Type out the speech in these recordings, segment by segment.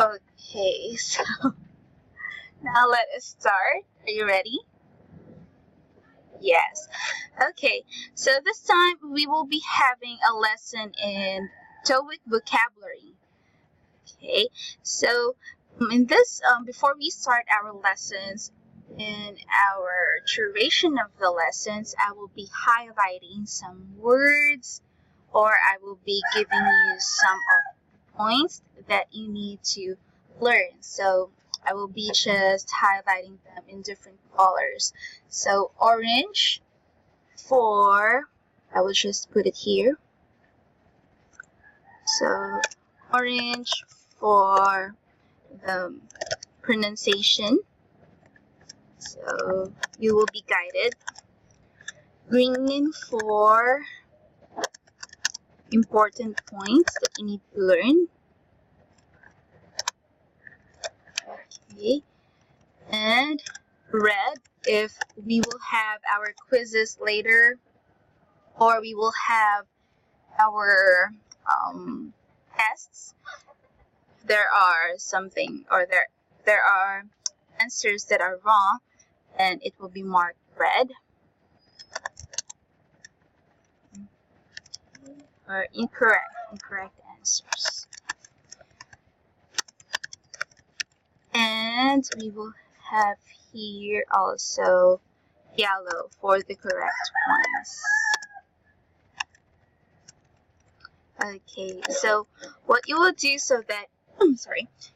Okay, so now let us start. Are you ready? Yes. Okay, so this time we will be having a lesson in TOEIC vocabulary. Okay, so in this, before we start our lessons, in our duration of the lessons, I will be highlighting some words, or I will be giving you some of points that you need to learn. So I will be just highlighting them in different colors. So orange for, I will just put it here. So orange for the pronunciation. So you will be guided. Green for important points that you need to learn. Okay. And red if we will have our quizzes later, or we will have our tests. There are something, or there are answers that are wrong, and it will be marked red. Or incorrect answers. And we will have here also yellow for the correct ones. Okay, so what you will do so that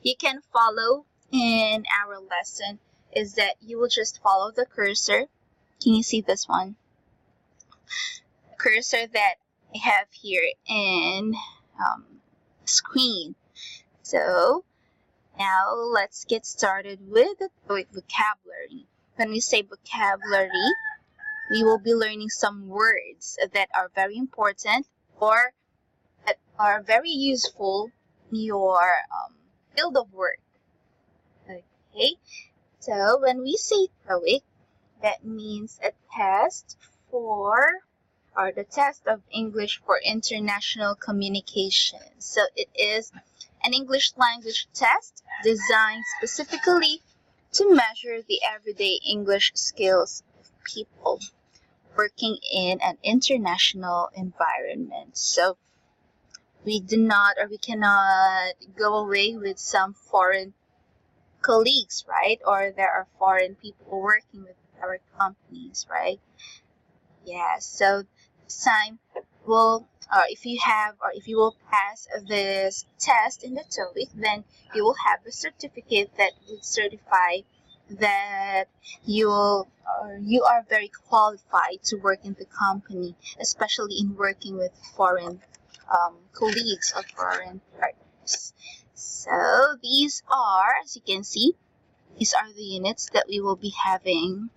you can follow in our lesson is that you will just follow the cursor. Can you see this one? Cursor that I have here in screen. So now let's get started with the TOEIC vocabulary. When we say vocabulary, we will be learning some words that are very important or that are very useful in your field of work. Okay, so when we say TOEIC, that means a test for, or the test of English for international communication. So it is an English language test designed specifically to measure the everyday English skills of people working in an international environment. So we cannot go away with some foreign colleagues, right? Or there are foreign people working with our companies, right? Yeah, so this time if you will pass this test in the TOEIC, then you will have a certificate that would certify that you are very qualified to work in the company, especially in working with foreign colleagues or foreign partners. So these are, as you can see, these are the units that we will be having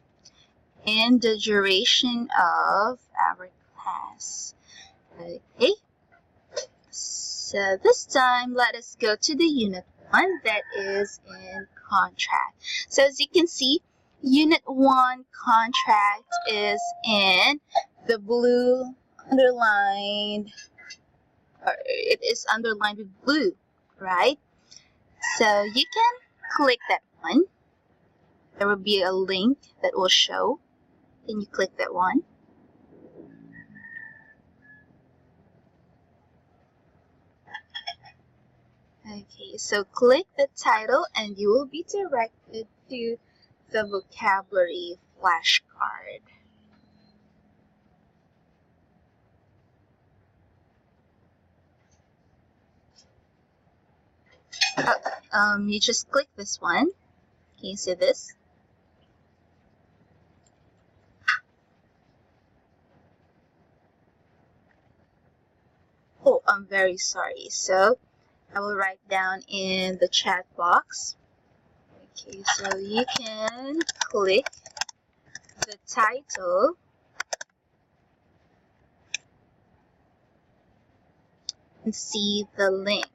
in the duration of our class. Okay, so this time let us go to the unit 1 that is in contract. So as you can see, unit 1 contract is in the blue underlined, or it is underlined with blue, right? So you can click that one. There will be a link that will show. Can you click that one? Okay, so click the title and you will be directed to the vocabulary flashcard. You just click this one. Can you see this? Oh, I'm very sorry. So I will write down in the chat box. Okay, so you can click the title and see the link.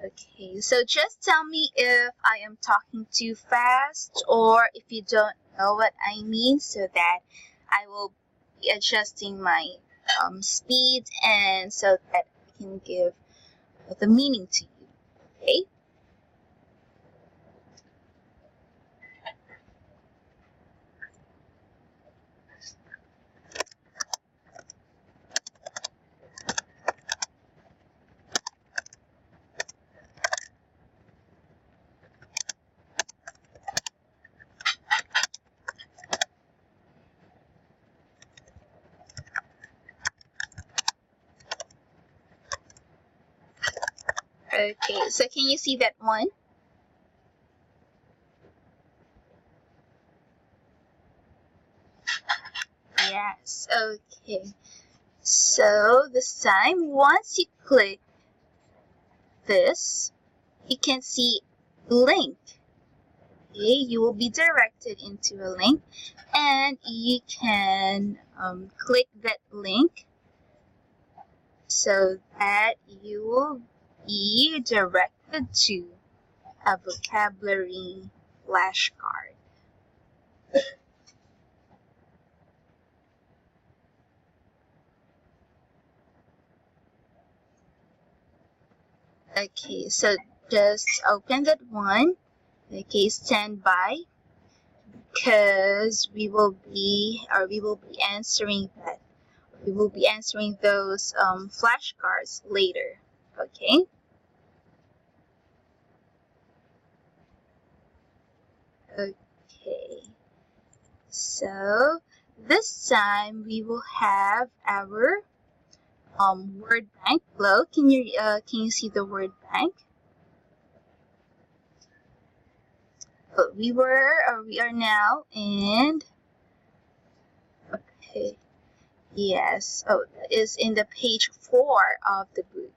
Okay, so just tell me if I am talking too fast or if you don't know what I mean, so that I will be adjusting my speed, and so that I can give the meaning to you. Okay. Okay, so can you see that one? Yes, okay. So this time, once you click this, you can see link. Okay, you will be directed into a link, and you can click that link so that you will be directed to a vocabulary flashcard. Okay, so just open that one. Okay, stand by, because we will be answering that. We will be answering those flashcards later. Okay. Okay. So this time we will have our word bank below. Can you see the word bank? We are now in, okay, yes, that is in the page 4 of the book.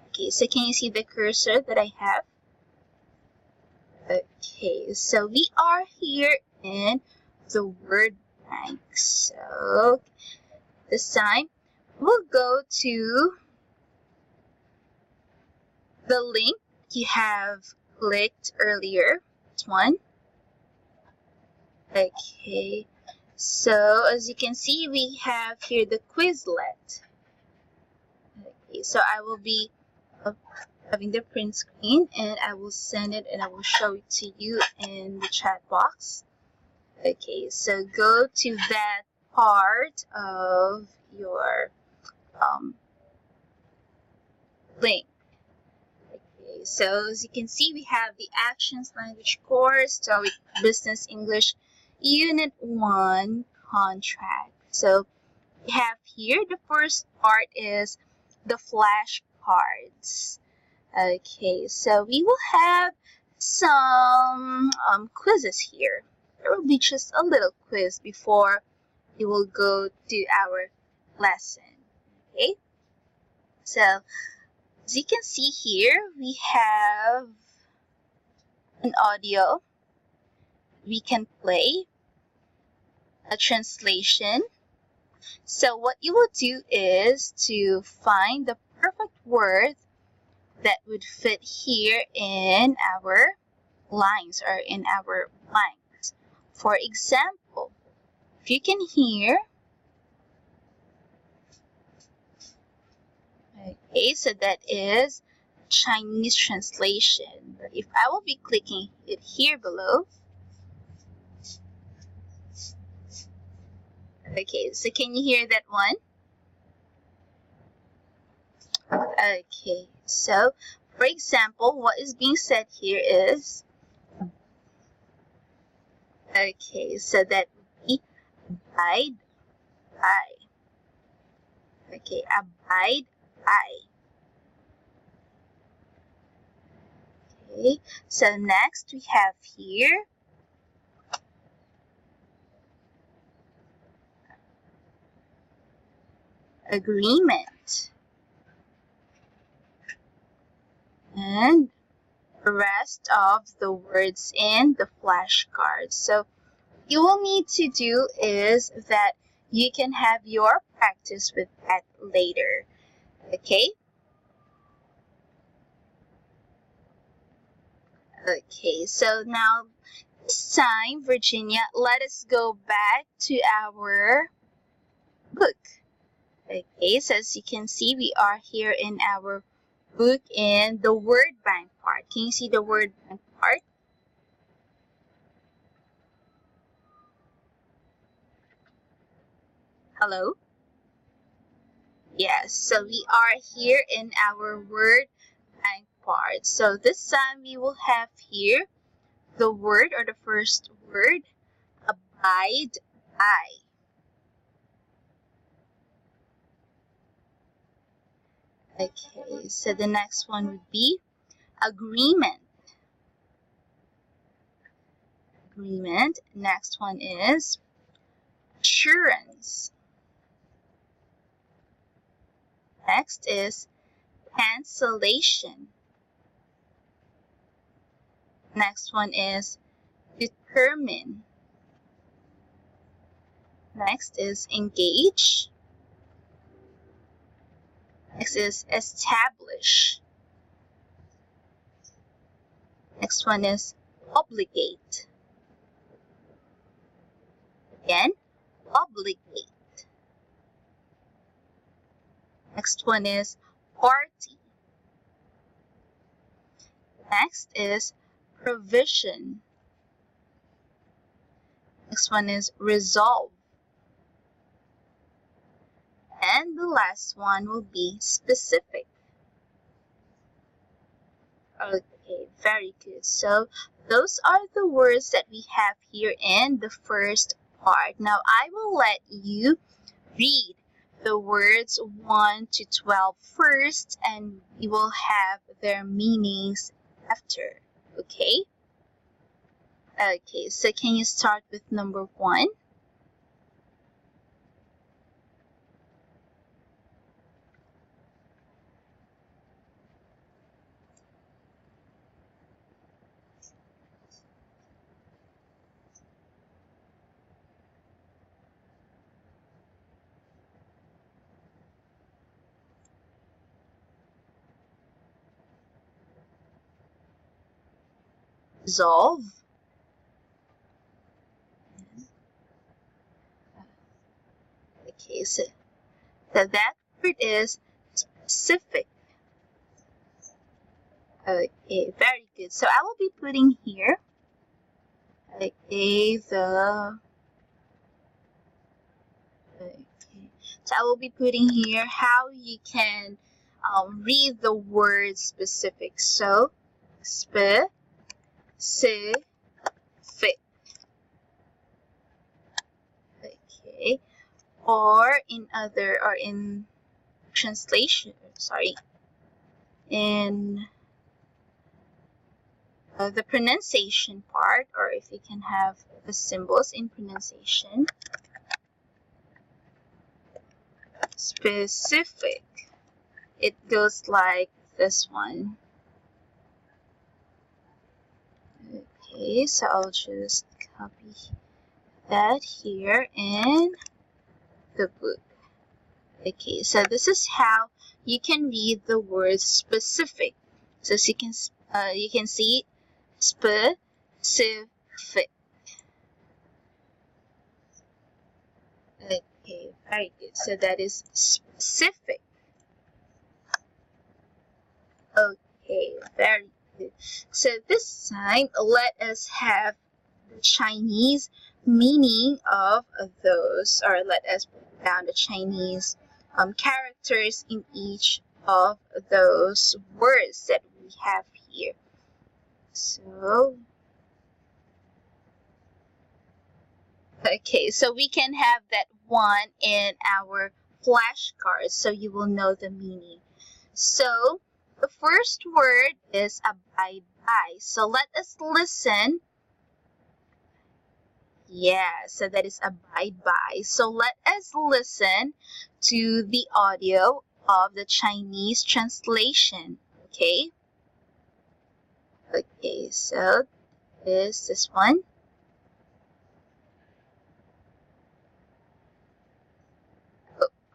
Okay, so can you see the cursor that I have? Okay, so we are here in the word bank. So this time we'll go to the link you have clicked earlier. This one. Okay, so as you can see, we have here the Quizlet. Okay, so I will be having the print screen, and I will send it and I will show it to you in the chat box. Okay, so go to that part of your link. Okay, so as you can see, we have the Actions Language Course, TOEIC Business English Unit 1 contract. So we have here, the first part is the flashcards. Okay, so we will have some quizzes here. There will be just a little quiz before we will go to our lesson. Okay, so as you can see here, we have an audio. We can play a translation. So what you will do is to find the perfect word that would fit here in our lines or in our blanks. For example, if you can hear, okay, so that is Chinese translation. But if I will be clicking it here below, okay, so can you hear that one? Okay, so for example, what is being said here is, okay, so that would be abide by. Okay, abide by. Okay, so next we have here agreement, and the rest of the words in the flashcards. So you will need to do is that you can have your practice with that later. Okay? Okay, so now this time, Virginia, let us go back to our book. Okay, so as you can see, we are here in our book in the word bank part. Can you see the word bank part? Hello? Yes, so we are here in our word bank part. So this time we will have here the word or the first word, abide by. Okay, so the next one would be agreement. Agreement. Next one is assurance. Next is cancellation. Next one is determine. Next is engage. Next is establish. Next one is obligate. Again, obligate. Next one is party. Next is provision. Next one is resolve. And the last one will be specific. Okay, very good. So those are the words that we have here in the first part. Now I will let you read the words 1 to 12 first, and we will have their meanings after. Okay? Okay, so can you start with number 1? Resolve. Okay, so that word is specific. Okay, very good. So I will be putting here, okay, so I will be putting here how you can read the word specific. So, specific. Okay, or in translation, sorry, in the pronunciation part, or if you can have the symbols in pronunciation. Specific, it goes like this one. Okay, so I'll just copy that here in the book. Okay, so this is how you can read the word specific. So as you can see specific. Okay, very good. So that is specific. Okay, very good. So this time, let us have the Chinese meaning of those, or let us put down the Chinese characters in each of those words that we have here. So, okay, so we can have that one in our flashcards so you will know the meaning. So, the first word is abide by. So let us listen. Yeah, so that is abide by. So let us listen to the audio of the Chinese translation. Okay? Okay, so is this one.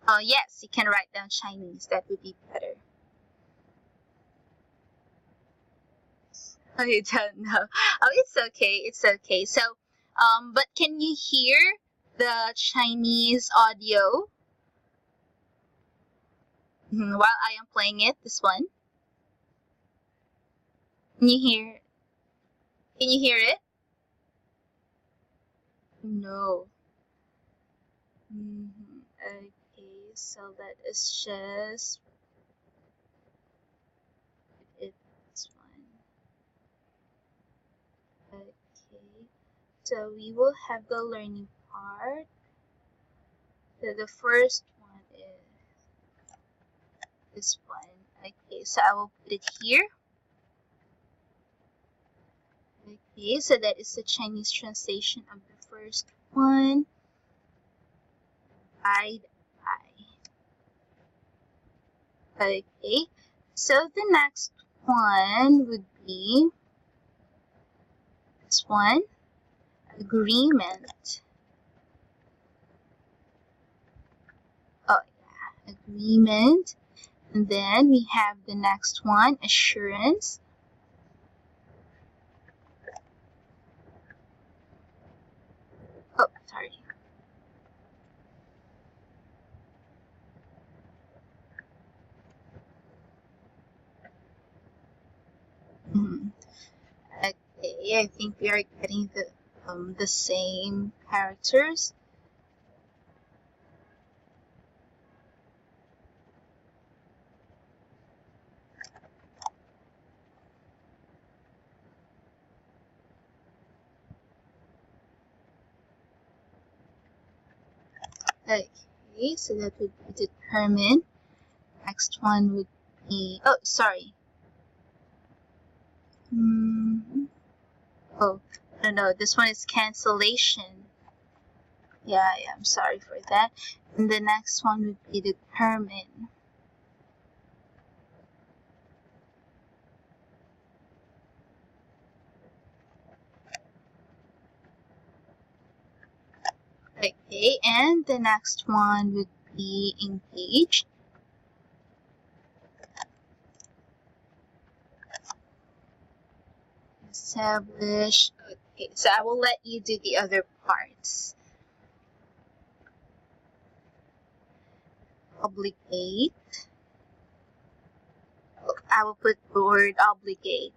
Oh, yes, you can write down Chinese. That would be better. I don't know. Oh, it's okay. It's okay. So, but can you hear the Chinese audio? While I am playing it, this one. Can you hear? Can you hear it? No. Okay, so let us just put it this one. Okay, so we will have the learning part. So the first one is this one. Okay, so I will put it here. Okay, so that is the Chinese translation of the first one. Eye. Okay, so the next one would be this one, agreement. Oh yeah, agreement. And then we have the next one, assurance. Oh, sorry. Okay, I think we are getting the same characters. Okay, so that would be determine. Next one would be, oh, sorry. Oh, no, this one is cancellation. Yeah, I'm sorry for that. And the next one would be determine. Okay, and the next one would be engaged. Establish. Okay, so I will let you do the other parts. Obligate. I will put the word obligate.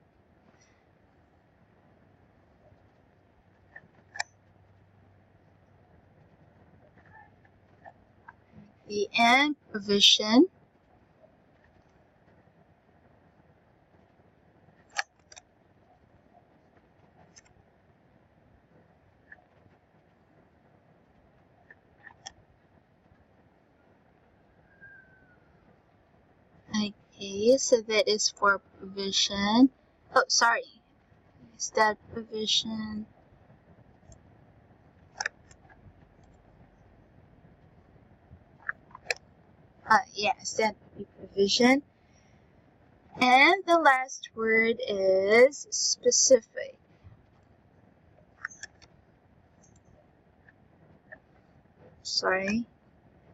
The end, provision. Okay, so that is for provision. Oh, sorry. Is that provision? Yes, that would be provision. And the last word is specific. Sorry,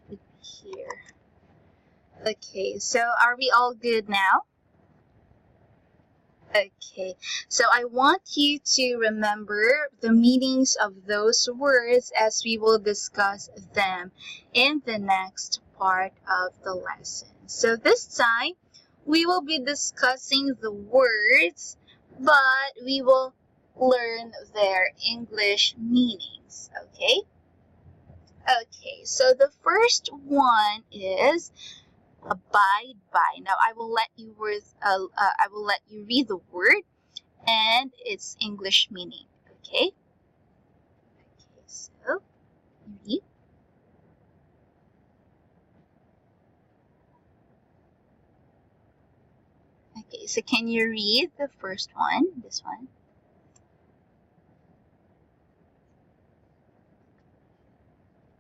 it would be here. Okay, so are we all good now? Okay, so I want you to remember the meanings of those words as we will discuss them in the next part of the lesson. So this time, we will be discussing the words, but we will learn their English meanings, okay? Okay, so the first one is abide by. Now I will let you read the word and its English meaning. Okay. Okay. So you read. Okay. So can you read the first one? This one.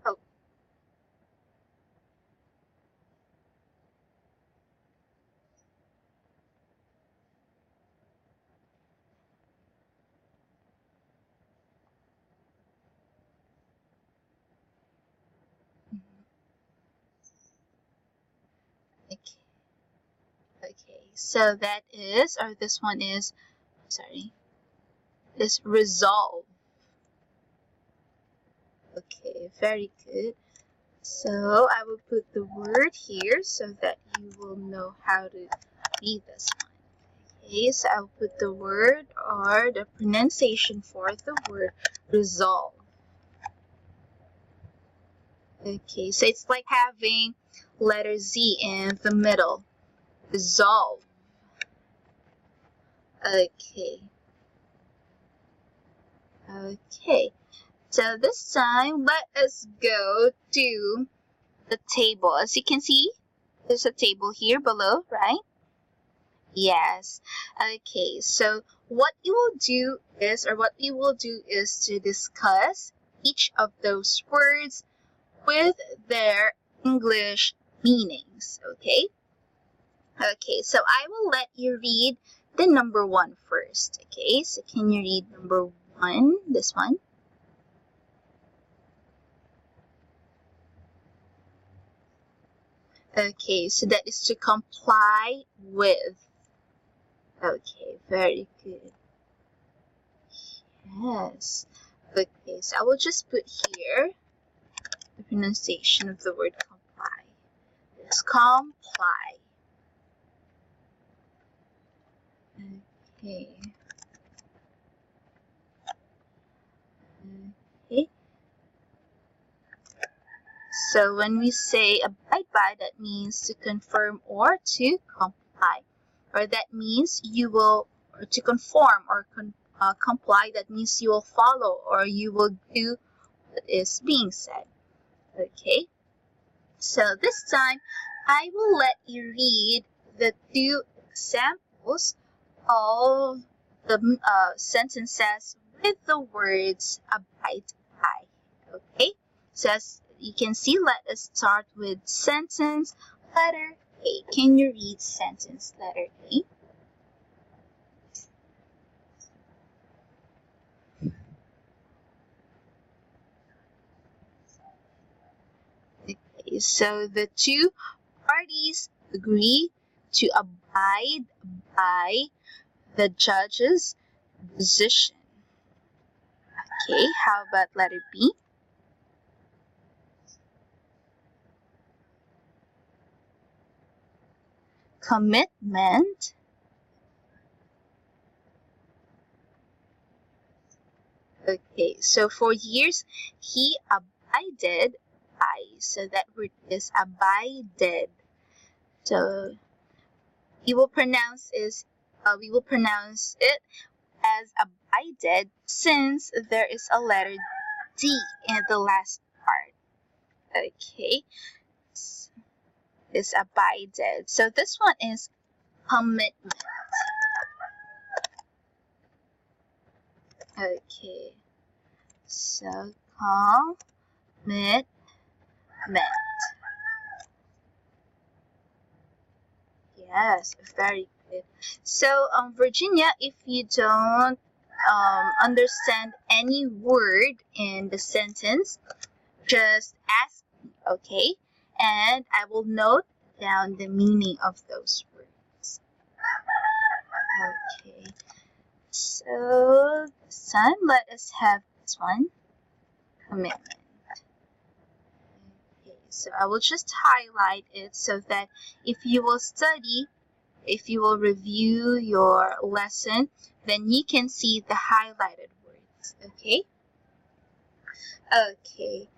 Oh. Okay. Okay. So that is, or this one is, sorry, is resolve. Okay. Very good. So I will put the word here so that you will know how to read this one. Okay, so I'll put the word or the pronunciation for the word resolve. Okay, so it's like having letter Z in the middle. Resolve. Okay. Okay. So this time, let us go to the table. As you can see, there's a table here below, right? Yes. Okay, so what you will do is, or what we will do is to discuss each of those words with their English meanings, okay? Okay, so I will let you read the number one first, okay? So can you read number one, this one? Okay, so that is to comply with. Okay, very good. Yes. Okay, so I will just put here the pronunciation of the word comply. It's comply. Okay. Okay. So when we say abide by, that means to confirm or to comply. Or that means you will, or to conform or comply, that means you will follow or you will do what is being said. Okay. So this time, I will let you read the two examples of the sentences with the words abide by. Okay, so as you can see, let us start with sentence letter A. Can you read sentence letter A? Okay, so the two parties agree to abide by the judge's decision. Okay, how about letter B? Commitment. Okay, so for years he abided by. So that word is abided. So we will pronounce it as abided since there is a letter D in the last part. Okay, is abided. So this one is commitment. Okay, so commitment. Yes, very good. So, Virginia, if you don't understand any word in the sentence, just ask me, okay? And I will note down the meaning of those words. Okay. So, this time, let us have this one, commitment. Okay, so I will just highlight it so that if you will study, if you will review your lesson, then you can see the highlighted words, okay? Okay,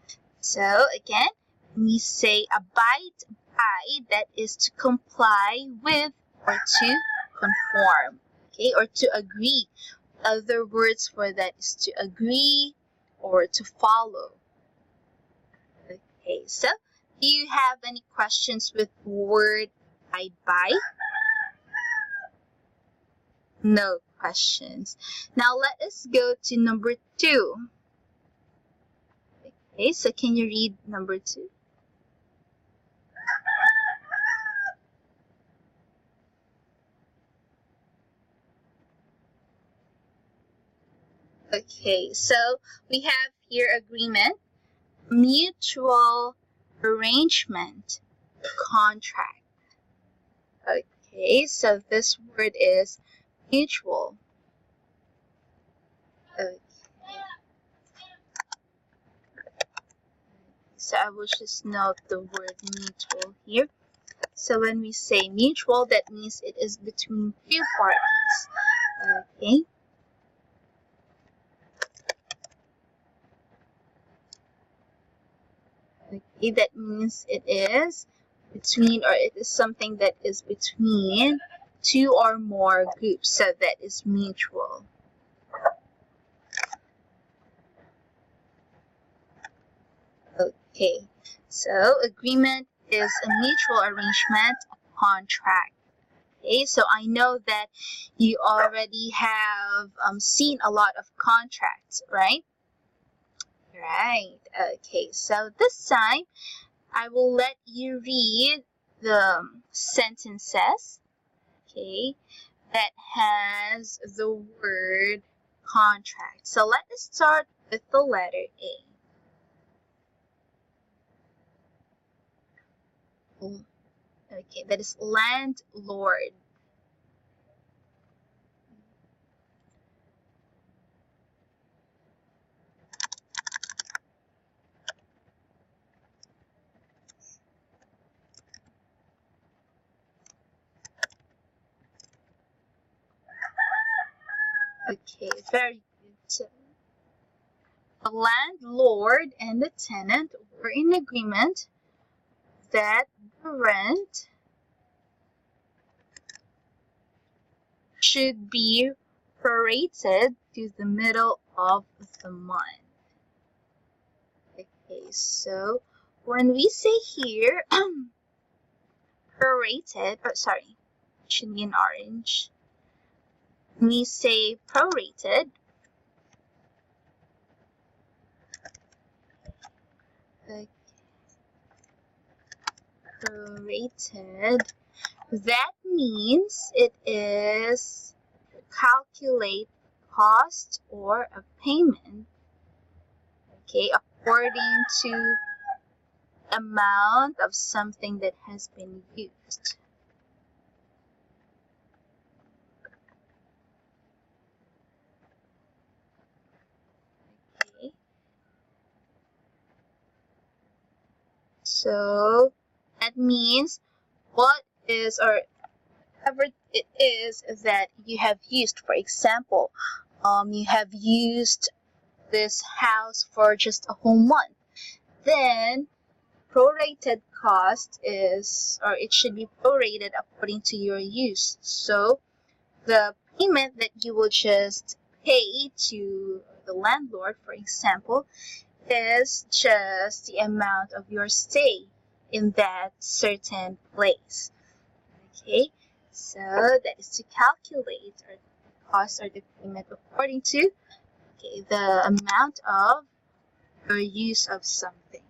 so again, when we say abide by, that is to comply with or to conform, okay, or to agree. Other words for that is to agree or to follow. Okay, so do you have any questions with word abide by? No questions. Now let us go to number 2. Okay, so can you read number 2? Okay, so we have here agreement, mutual arrangement, contract. Okay, so this word is mutual. Okay. So I will just note the word mutual here. So when we say mutual, that means it is between two parties. Okay. Okay, that means it is between, or it is something that is between two or more groups. So that is mutual. Okay, so agreement is a mutual arrangement, a contract. Okay, so I know that you already have seen a lot of contracts, right? Right. Okay, so this time I will let you read the sentences, okay, that has the word contract. So let us start with the letter A. Okay, that is landlord. Okay, very good. So, the landlord and the tenant were in agreement that the rent should be prorated to the middle of the month. Okay, so when we say here prorated, oh sorry, it should be in orange. When we say prorated, that means it is calculate cost or a payment, okay, according to amount of something that has been used. Okay. So that means what is, or whatever it is that you have used. For example, you have used this house for just a whole month. Then prorated cost is, or it should be prorated according to your use. So the payment that you will just pay to the landlord, for example, is just the amount of your stay in that certain place. Okay, so that is to calculate or the cost or the payment according to, okay, the amount of your use of something.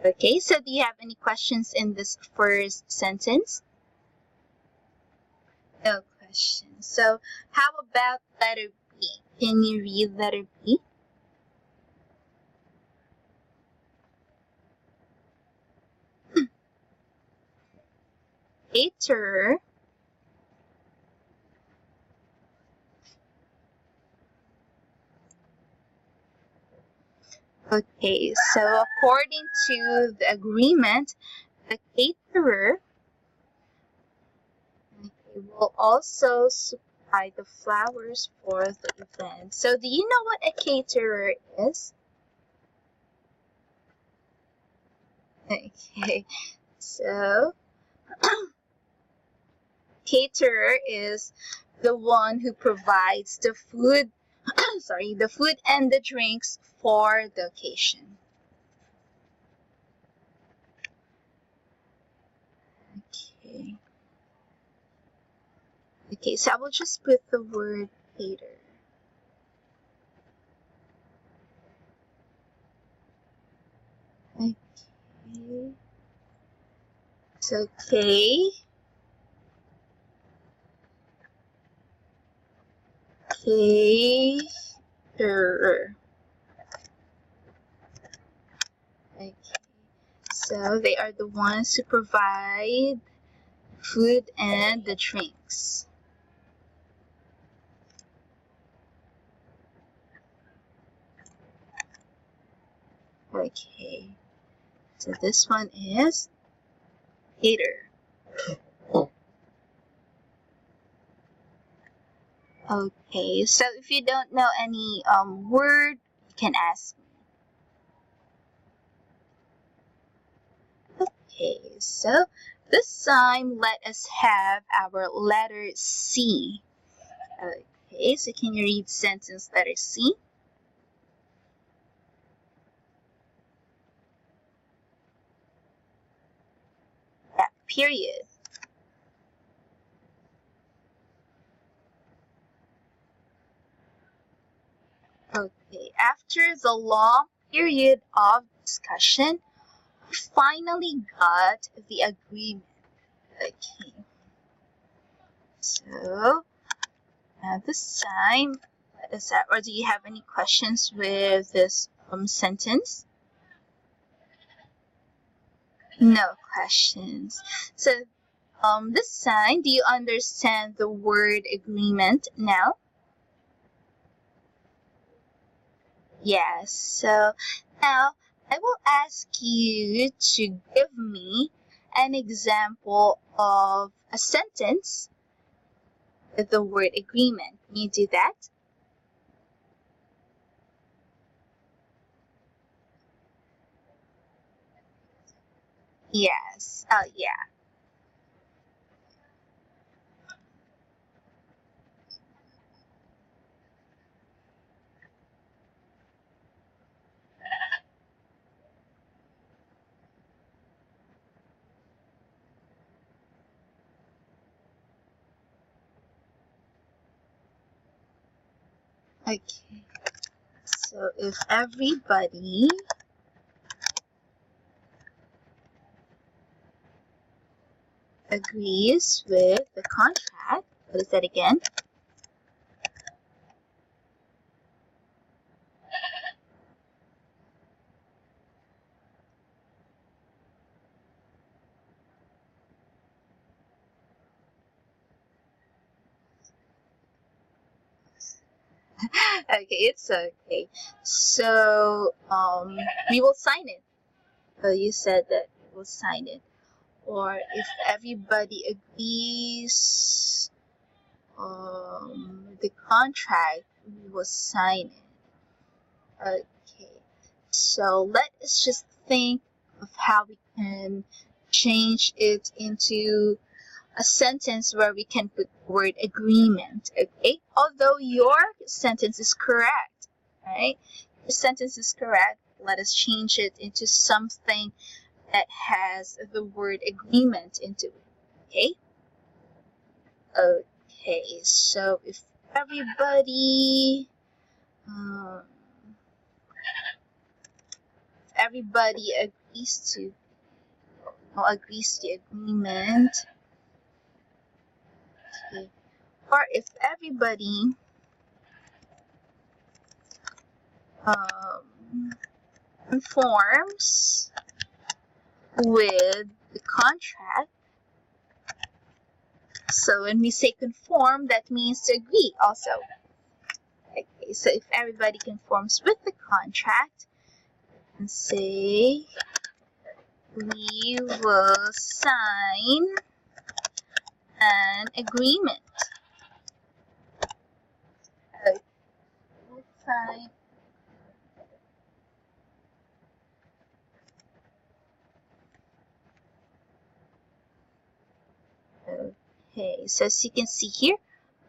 Okay, so do you have any questions in this first sentence? No questions. So how about letter B? Can you read letter B? Caterer. Okay, so according to the agreement, the caterer will also supply the flowers for the event. So do you know what a caterer is? Okay, so caterer is the one who provides the food, sorry, the food and the drinks for the occasion. Okay. Okay, so I will just put the word cater. Okay. So K. Caterer. Okay. So they are the ones who provide food and the drinks. Okay. So this one is hater. Okay, so if you don't know any word, you can ask me. Okay, so this time let us have our letter C. Okay, so can you read sentence letter C? Yeah, period. Okay, after the long period of discussion, we finally got the agreement. Okay, so this time, or do you have any questions with this sentence? No questions. So this time, do you understand the word agreement now? Yes. So now I will ask you to give me an example of a sentence with the word agreement. Can you do that? Yes. Yeah. Okay. So if everybody agrees with the contract, what is that again? Okay, it's okay. So we will sign it. So you said that we will sign it. Or if everybody agrees the contract, we will sign it. Okay. So let us just think of how we can change it into a sentence where we can put the word agreement. Okay. Although your sentence is correct, right? Your sentence is correct. Let us change it into something that has the word agreement into it. Okay. Okay. So if everybody um, agrees to the agreement, okay, or if everybody conforms with the contract. So when we say conform, that means to agree also. Okay, so if everybody conforms with the contract, and say we will sign an agreement. Okay, we'll sign. Okay, so as you can see here,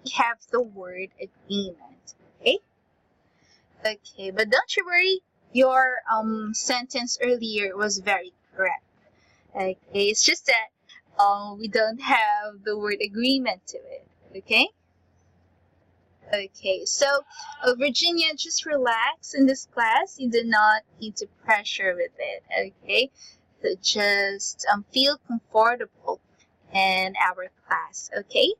we have the word agreement. Okay. Okay, but don't you worry, your sentence earlier was very correct. Okay, it's just that we don't have the word agreement to it. Okay. Okay, so Virginia, just relax in this class. You do not need to pressure with it. Okay, so just feel comfortable in our class. Okay.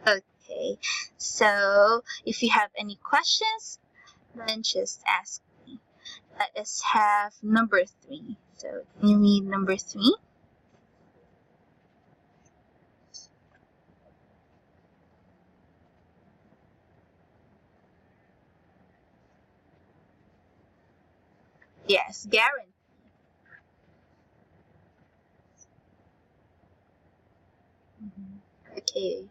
Okay, so if you have any questions, then just ask me. Let us have number 3. So can you read number 3? Yes, guarantee. Okay,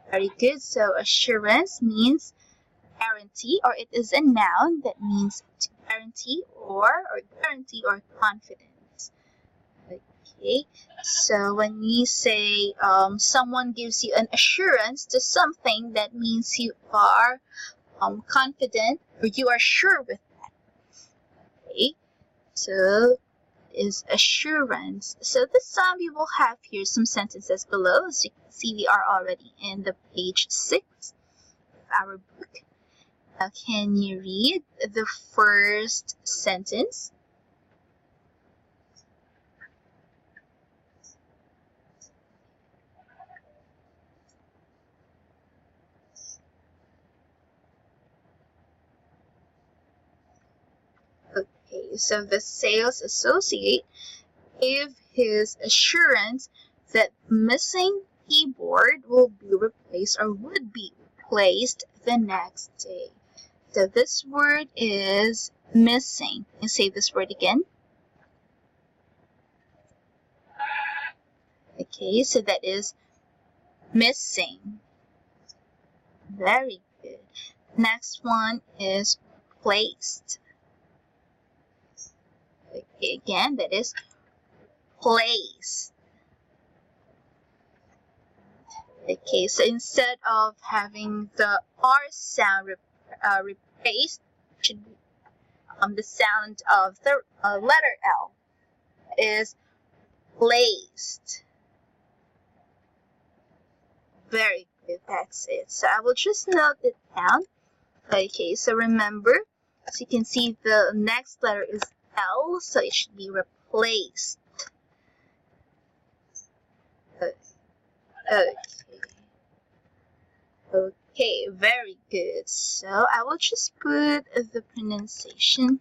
very good. So assurance means guarantee, or it is a noun that means to guarantee or confidence. Okay, so when we say someone gives you an assurance to something, that means you are confident or you are sure with that. Okay, so is assurance. So this time we will have here some sentences below. As you can see, we are already in the page 6 of our book. Now, can you read the first sentence? Okay, so the sales associate gave his assurance that missing keyboard will be replaced or would be replaced the next day. So this word is missing. Can you say this word again? Okay, so that is missing. Very good. Next one is placed. Okay, again, that is placed. Okay, so instead of having the R sound replaced, should be the sound of the letter L is placed. Very good, that's it. So I will just note it down. Okay, so remember, as you can see, the next letter is L, so it should be replaced. Okay. Okay, very good. So I will just put the pronunciation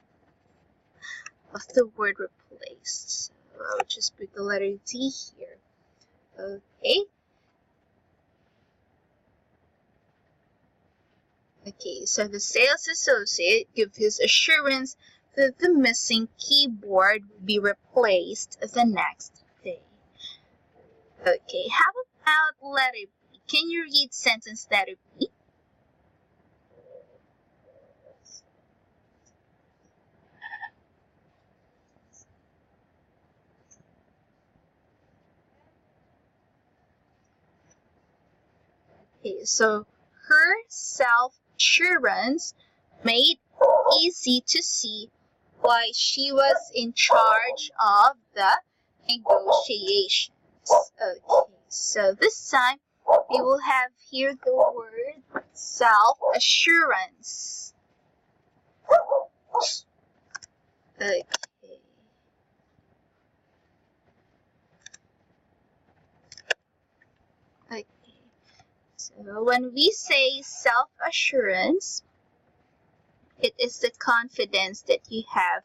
of the word replaced. So I will just put the letter D here. Okay. Okay, so the sales associate gives his assurance that the missing keyboard will be replaced the next day. Okay, how about letter B? Can you read sentence letter B? Okay, so her self-assurance made easy to see why she was in charge of the negotiations. Okay, so this time we will have here the word self-assurance. Okay. Okay. So when we say self-assurance, it is the confidence that you have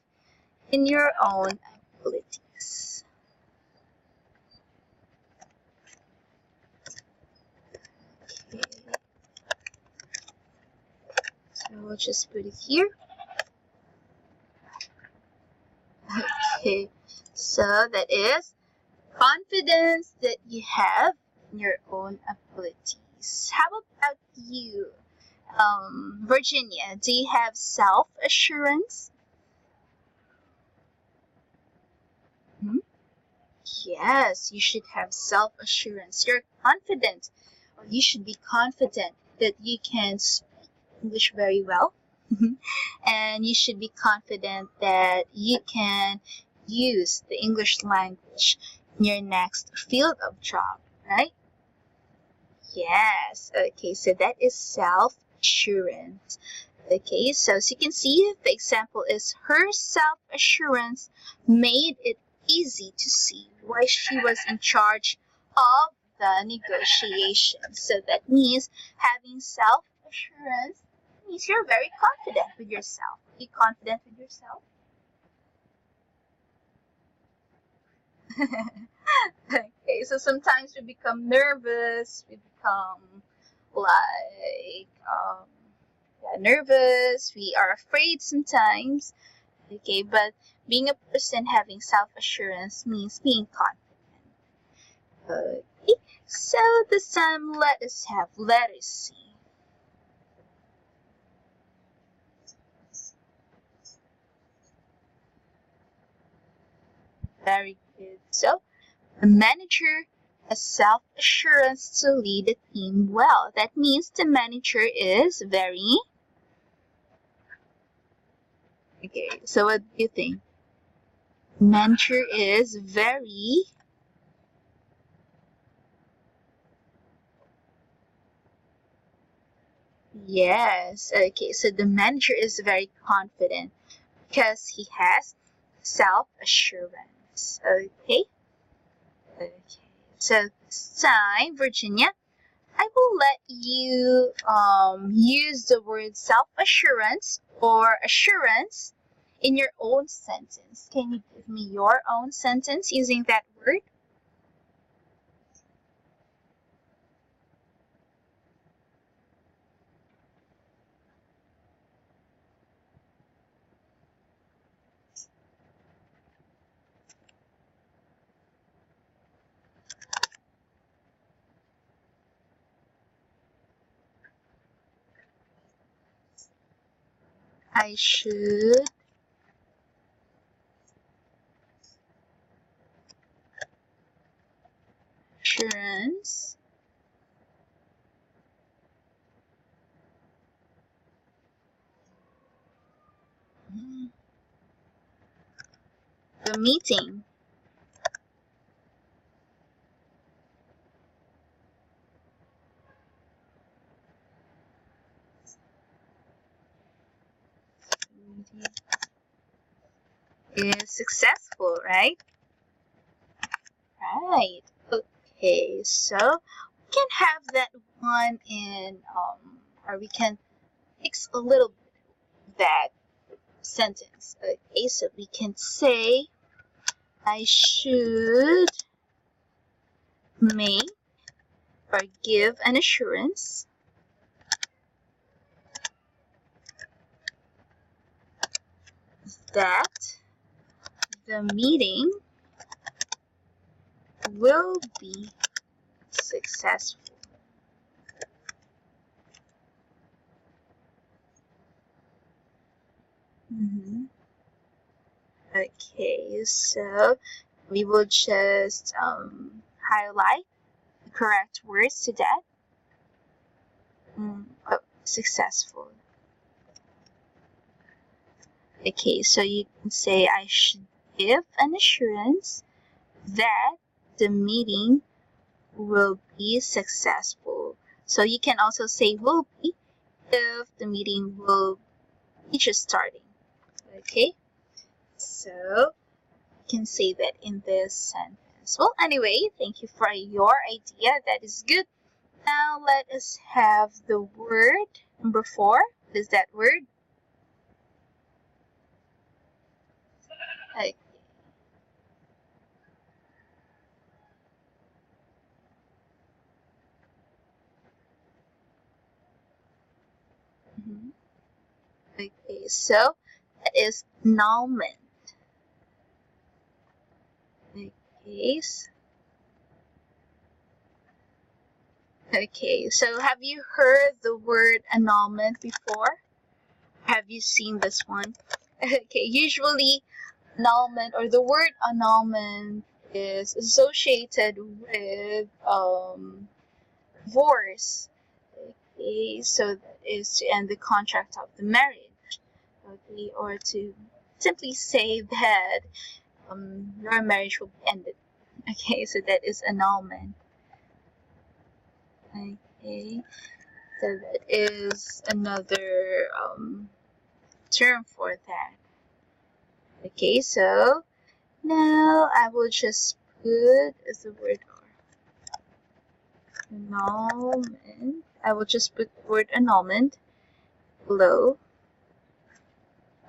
in your own abilities. Okay. So we'll just put it here. Okay. So that is confidence that you have in your own abilities. How about you? Virginia, do you have self-assurance? Yes, you should have self-assurance. You're confident, or you should be confident that you can speak English very well. And you should be confident that you can use the English language in your next field of job, right? Yes. Okay, so that is self-assurance. Okay, so as you can see, the example is her self-assurance made it easy to see why she was in charge of the negotiations. So that means having self-assurance means you're very confident with yourself. Are you confident with yourself? Okay, so sometimes we become nervous, we become like nervous, we are afraid sometimes. Okay, but being a person having self-assurance means being confident. Okay, So this time let us have letter C. Very good. So the manager has self-assurance to lead the team well. That means the manager is very... Okay, so what do you think? Manager is very... Yes, okay, so the manager is very confident because he has self-assurance. Okay? Okay, so this time, Virginia, I will let you use the word self-assurance or assurance in your own sentence. Can you give me your own sentence using that word? I should assurance the meeting. Is successful, right? Right. Okay, so we can have that one in or we can fix a little bit that sentence. Okay, so we can say I should make or give an assurance that the meeting will be successful. Okay, so we will just highlight the correct words to that. Successful. Okay, so you can say I should give an assurance that the meeting will be successful. So you can also say will be if the meeting will be just starting. Okay, so you can say that in this sentence. Well, anyway, thank you for your idea. That is good. Now let us have the word number 4. What is that word? Okay. Okay, so that is annulment. Okay, so have you heard the word annulment before? Have you seen this one? Okay, usually annulment or the word annulment is associated with divorce. Okay, so that is to end the contract of the marriage. Okay, or to simply say that your marriage will be ended. Okay, so that is annulment. Okay, so that is another term for that. Okay, so now I will just put as the word annulment. I will just put the word annulment below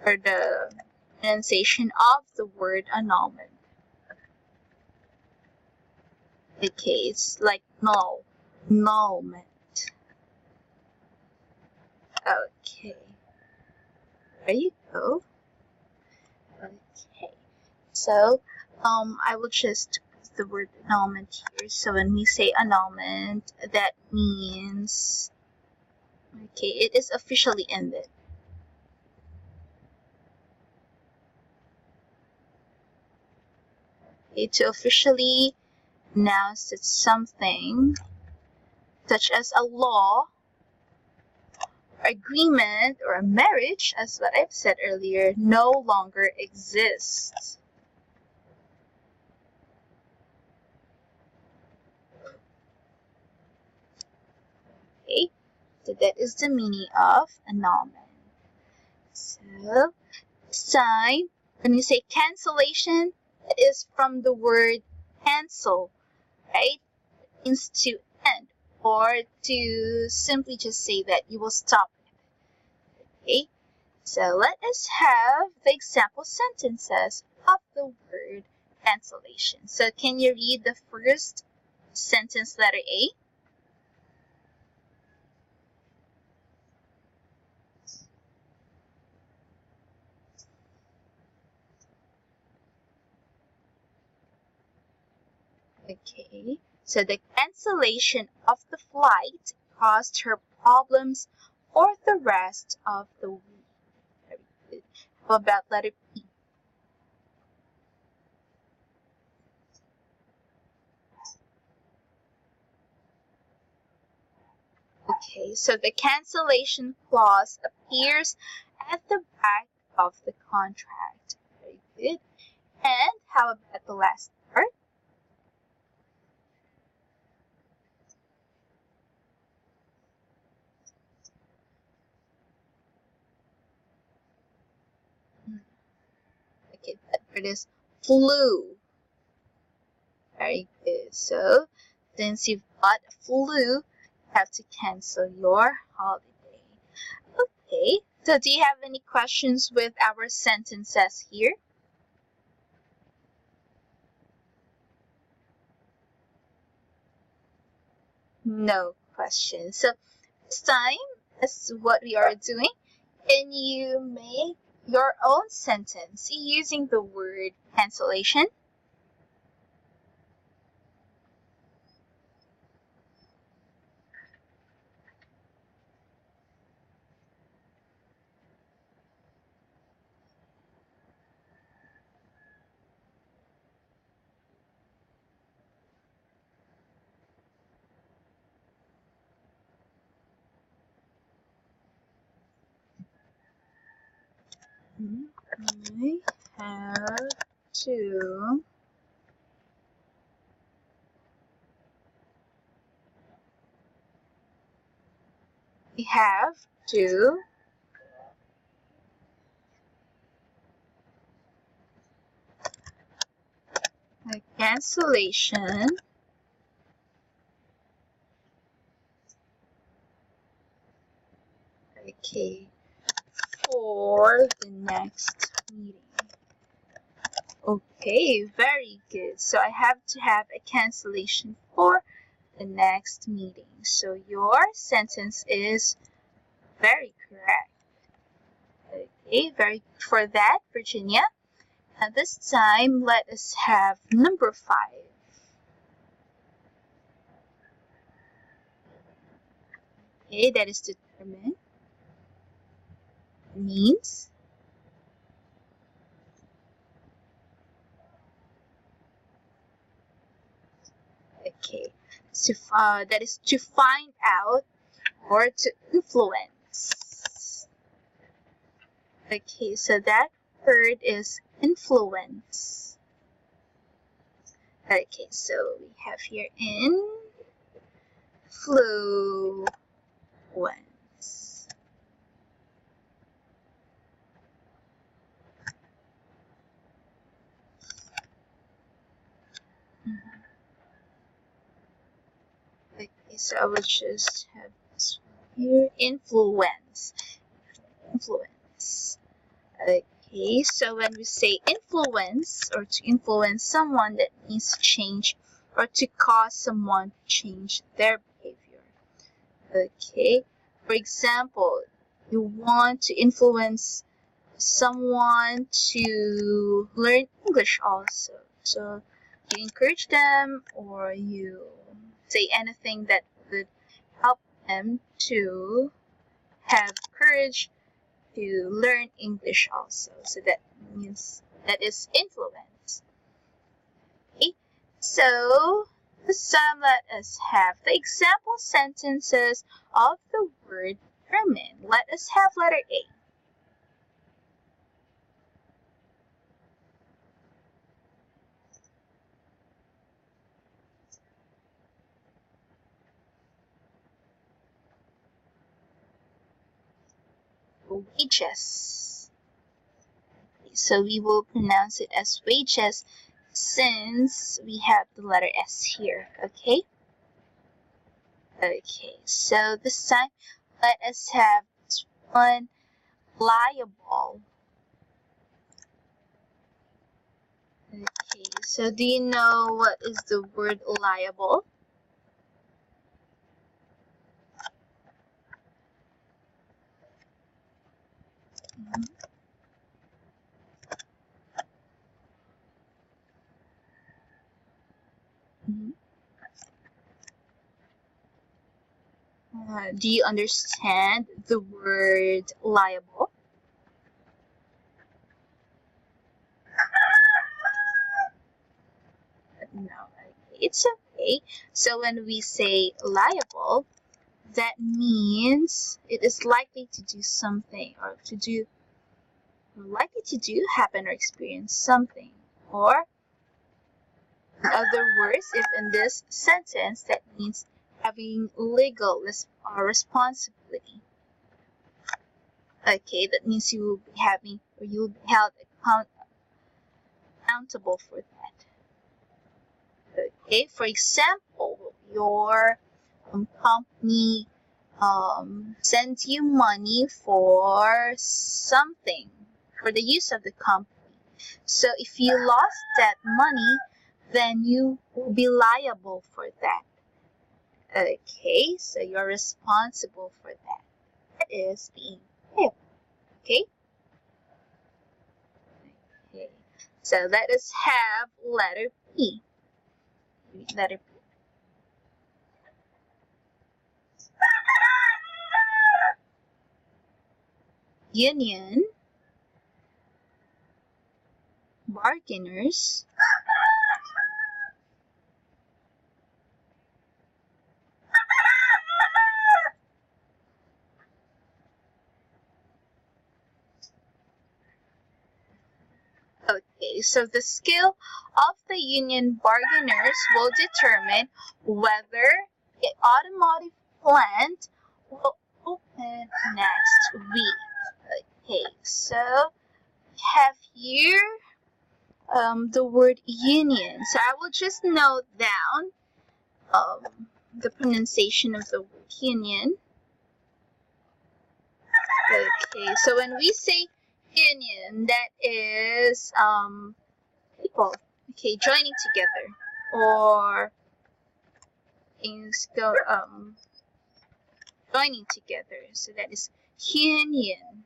for the pronunciation of the word annulment. Okay, it's like null, annulment. Okay, there you go. Okay, so I will just put the word annulment here. So when we say annulment, that means, okay, it is officially ended. Okay, to officially announce that something, such as a law, agreement, or a marriage, as what I've said earlier, no longer exists. Okay, so that is the meaning of annulment. So, sign, when you say cancellation, it is from the word cancel, right? It means to end, or to simply just say that you will stop it. Okay, so let us have the example sentences of the word cancellation. So can you read the first sentence, letter A? Okay, so the cancellation of the flight caused her problems for the rest of the week. Very good. How about letter B? Okay, so the cancellation clause appears at the back of the contract. Very good. And how about the last part? Okay, that word is flew. Very good. So, since you've got a flu, you have to cancel your holiday. Okay, so do you have any questions with our sentences here? No questions. So, this time, as what we are doing, can you make your own sentence using the word cancellation? I have to we have to the cancellation okay for the next meeting. Okay, very good. So I have to have a cancellation for the next meeting. So your sentence is very correct. Okay, very good for that, Virginia. Now this time, let us have number 5. Okay, that is determine. Means. Okay, so that is to find out or to influence. Okay, so that word is influence. Okay, so we have here influence. Okay, so I will just have this here, influence. Influence. Okay, so when we say influence or to influence someone, that means to change or to cause someone to change their behavior. Okay, for example, you want to influence someone to learn English also. So you encourage them, or you say anything that would help them to have courage to learn English also. So that means that is influence. Okay? So let us have the example sentences of the word determine. Let us have letter A. Wages. So we will pronounce it as wages since we have the letter S here. Okay? Okay, so this time let us have this one, liable. Okay, so do you know what is the word liable? Do you understand the word liable? No, okay, it's okay. So when we say liable, that means it is likely to do something, or likely to do, happen, or experience something. Or in other words, if in this sentence, that means having legal responsibility. Okay, that means you will be having, or you will be held accountable for that. Okay, for example, your company sends you money for something, for the use of the company. So if you lost that money, then you will be liable for that. Okay, so you're responsible for that. That is being payable. Okay? Okay. So let us have letter P. Letter P. Union, bargainers, okay, so the skill of the union bargainers will determine whether the automotive plant will open next week. Okay, so we have here the word union. So I will just note down the pronunciation of the word union. Okay, so when we say union, that is people, okay, joining together, or things go joining together. So that is union.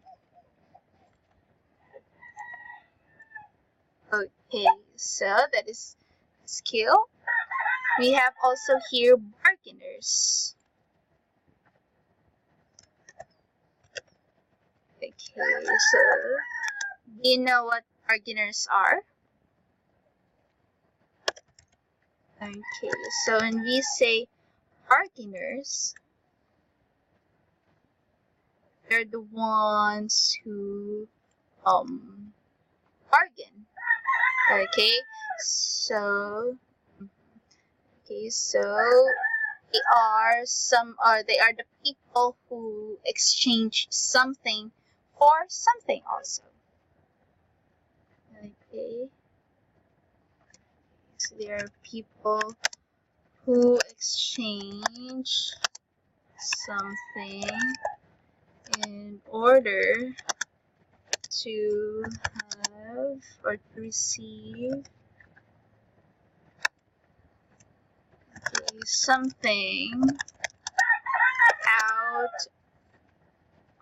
Okay, so that is skill. We have also here bargainers. Okay, so do you know what bargainers are? Okay, so when we say bargainers, they're the ones who bargain. Okay, so they are the people who exchange something for something also. Okay, so there are people who exchange something in order to have or to receive something out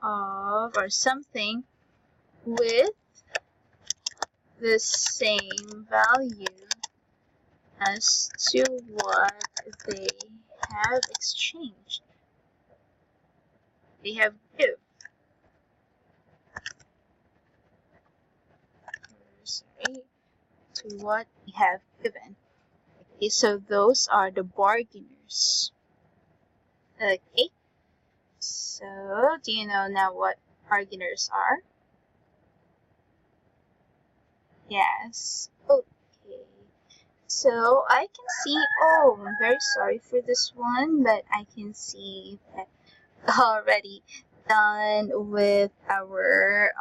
of, or something with the same value as to what they have exchanged. They have give. Sorry, to what we have given. Okay, so those are the bargainers. Okay, so do you know now what bargainers are? Yes. Okay. So I can see, oh, I'm very sorry for this one, but I can see that already done with our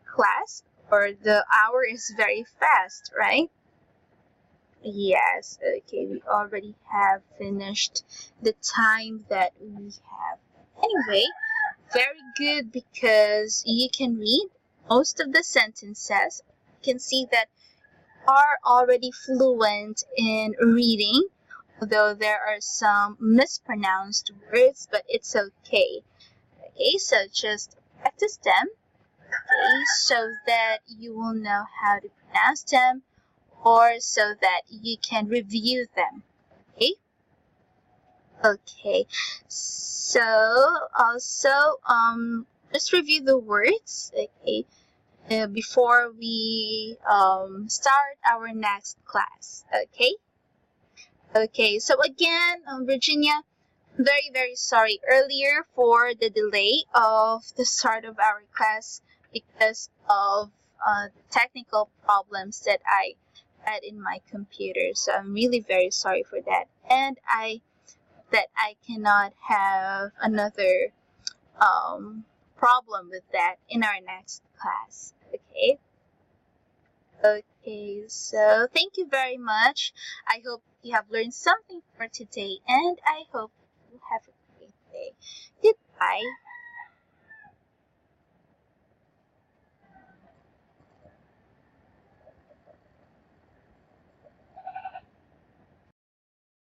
class, or the hour is very fast, right? Yes, okay, we already have finished the time that we have. Anyway, very good because you can read most of the sentences. You can see that you are already fluent in reading, although there are some mispronounced words, but it's okay. Okay, so just practice them, okay, so that you will know how to pronounce them, or so that you can review them. Okay. Okay. So also just review the words. Okay. Before we start our next class. Okay. Okay. So again, Virginia, very sorry earlier for the delay of the start of our class because of technical problems that I had in my computer. So I'm really very sorry for that, and I cannot have another problem with that in our next class. Okay. Okay, so thank you very much. I hope you have learned something for today, and I hope you have a great day.